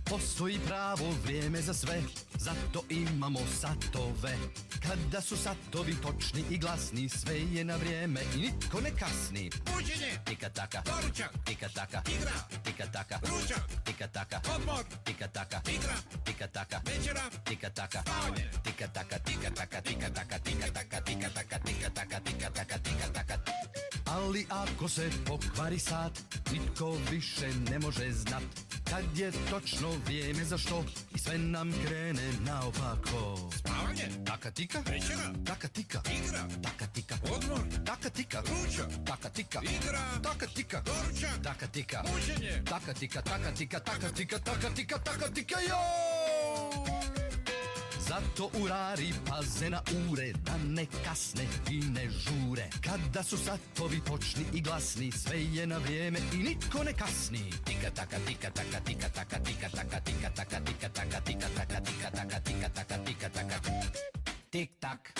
Postoji pravo vrijeme za sve, zato imamo satove. Kada su satovi točni i glasni, sve je na vrijeme i nitko ne kasni. Buđenje, Tika taka, doručak, tika taka, igra, tika taka, ručak, tika taka, odmor, tika taka, igra, tika taka, večera, tika taka, spavanje. tika taka, tika taka, tika taka, tika taka, tika taka, tika taka, tika taka, tika taka. Ali ako se pokvari sat, nitko više ne može znat kad je točno vrijeme za što i sve nam krene naopako. Spavanje, Taka tika, večera, taka tika, igra, taka tika, odmor, taka tika, ručak, taka tika, igra, taka tika, doručak, taka tika, buđenje. taka tika, taka tika, taka tika, taka tika, taka tika, jo! Zato urari paze na ure, da ne kasne i ne žure. Kada su satovi točni i glasni, sve je na vrijeme i nitko ne kasni. Tika taka, tika taka, tika taka, tika taka, tika taka, tika taka, tika taka, tika taka, tika taka, tika taka. Tik tak.